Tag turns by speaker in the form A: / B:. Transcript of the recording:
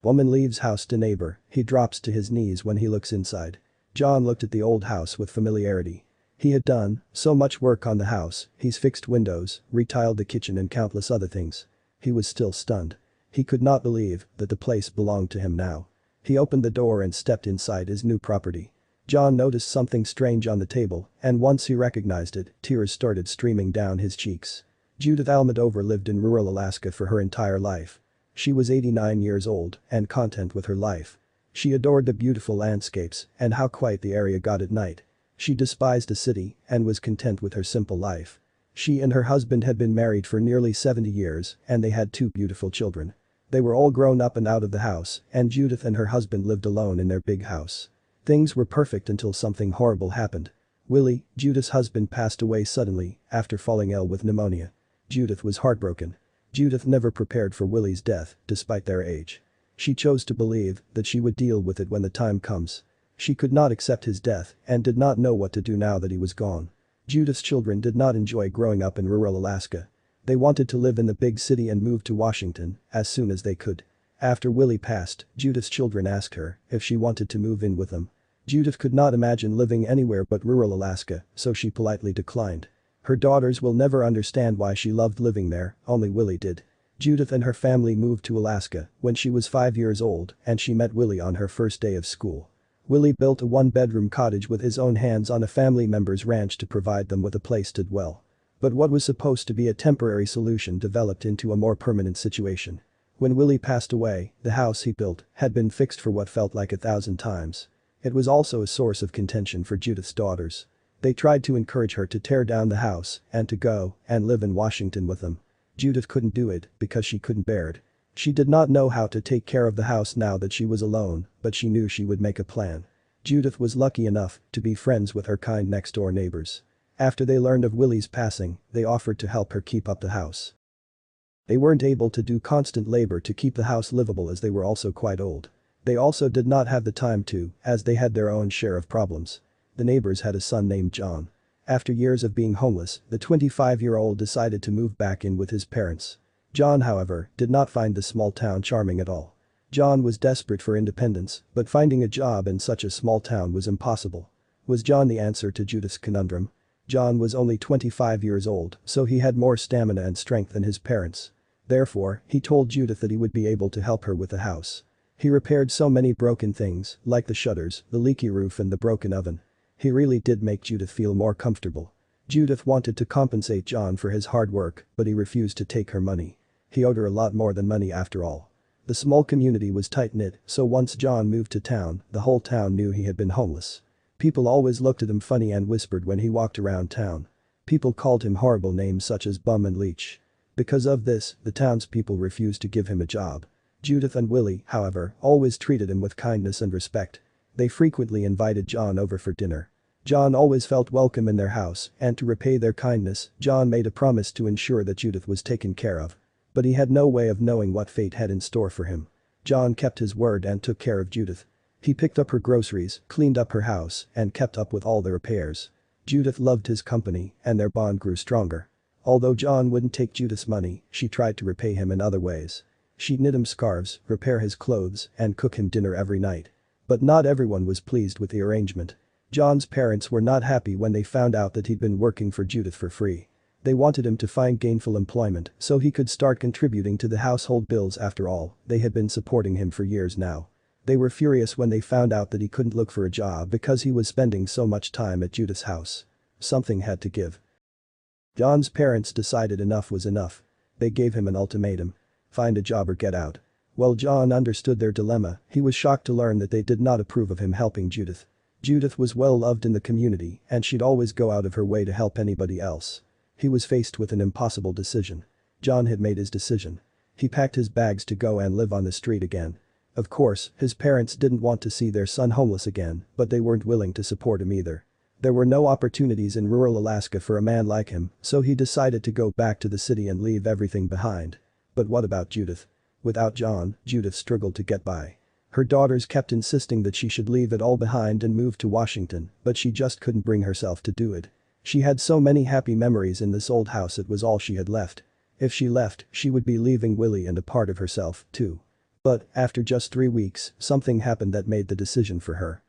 A: Woman leaves house to neighbor, he drops to his knees when he looks inside. John looked at the old house with familiarity. He had done so much work on the house, he's fixed windows, retiled the kitchen and countless other things. He was still stunned. He could not believe that the place belonged to him now. He opened the door and stepped inside his new property. John noticed something strange on the table, and once he recognized it, tears started streaming down his cheeks. Judith Almodovar lived in rural Alaska for her entire life. She was 89 years old and content with her life. She adored the beautiful landscapes and how quiet the area got at night. She despised the city and was content with her simple life. She and her husband had been married for nearly 70 years and they had 2 beautiful children. They were all grown up and out of the house, and Judith and her husband lived alone in their big house. Things were perfect until something horrible happened. Willie, Judith's husband, passed away suddenly after falling ill with pneumonia. Judith was heartbroken. Judith never prepared for Willie's death, despite their age. She chose to believe that she would deal with it when the time comes. She could not accept his death and did not know what to do now that he was gone. Judith's children did not enjoy growing up in rural Alaska. They wanted to live in the big city and move to Washington as soon as they could. After Willie passed, Judith's children asked her if she wanted to move in with them. Judith could not imagine living anywhere but rural Alaska, so she politely declined. Her daughters will never understand why she loved living there, only Willie did. Judith and her family moved to Alaska when she was 5 years old and she met Willie on her first day of school. Willie built a 1-bedroom cottage with his own hands on a family member's ranch to provide them with a place to dwell. But what was supposed to be a temporary solution developed into a more permanent situation. When Willie passed away, the house he built had been fixed for what felt like 1,000 times. It was also a source of contention for Judith's daughters. They tried to encourage her to tear down the house and to go and live in Washington with them. Judith couldn't do it because she couldn't bear it. She did not know how to take care of the house now that she was alone, but she knew she would make a plan. Judith was lucky enough to be friends with her kind next-door neighbors. After they learned of Willie's passing, they offered to help her keep up the house. They weren't able to do constant labor to keep the house livable as they were also quite old. They also did not have the time to, as they had their own share of problems. The neighbors had a son named John. After years of being homeless, the 25-year-old decided to move back in with his parents. John, however, did not find the small town charming at all. John was desperate for independence, but finding a job in such a small town was impossible. Was John the answer to Judith's conundrum? John was only 25 years old, so he had more stamina and strength than his parents. Therefore, he told Judith that he would be able to help her with the house. He repaired so many broken things, like the shutters, the leaky roof and the broken oven. He really did make Judith feel more comfortable. Judith wanted to compensate John for his hard work, but he refused to take her money. He owed her a lot more than money after all. The small community was tight-knit, so once John moved to town, the whole town knew he had been homeless. People always looked at him funny and whispered when he walked around town. People called him horrible names such as bum and leech. Because of this, the townspeople refused to give him a job. Judith and Willie, however, always treated him with kindness and respect. They frequently invited John over for dinner. John always felt welcome in their house, and to repay their kindness, John made a promise to ensure that Judith was taken care of. But he had no way of knowing what fate had in store for him. John kept his word and took care of Judith. He picked up her groceries, cleaned up her house, and kept up with all the repairs. Judith loved his company, and their bond grew stronger. Although John wouldn't take Judith's money, she tried to repay him in other ways. She'd knit him scarves, repair his clothes, and cook him dinner every night. But not everyone was pleased with the arrangement. John's parents were not happy when they found out that he'd been working for Judith for free. They wanted him to find gainful employment so he could start contributing to the household bills. After all, they had been supporting him for years now. They were furious when they found out that he couldn't look for a job because he was spending so much time at Judith's house. Something had to give. John's parents decided enough was enough. They gave him an ultimatum. Find a job or get out. While John understood their dilemma, he was shocked to learn that they did not approve of him helping Judith. Judith was well loved in the community and she'd always go out of her way to help anybody else. He was faced with an impossible decision. John had made his decision. He packed his bags to go and live on the street again. Of course, his parents didn't want to see their son homeless again, but they weren't willing to support him either. There were no opportunities in rural Alaska for a man like him, so he decided to go back to the city and leave everything behind. But what about Judith? Without John, Judith struggled to get by. Her daughters kept insisting that she should leave it all behind and move to Washington, but she just couldn't bring herself to do it. She had so many happy memories in this old house, it was all she had left. If she left, she would be leaving Willie and a part of herself, too. But, after just 3 weeks, something happened that made the decision for her.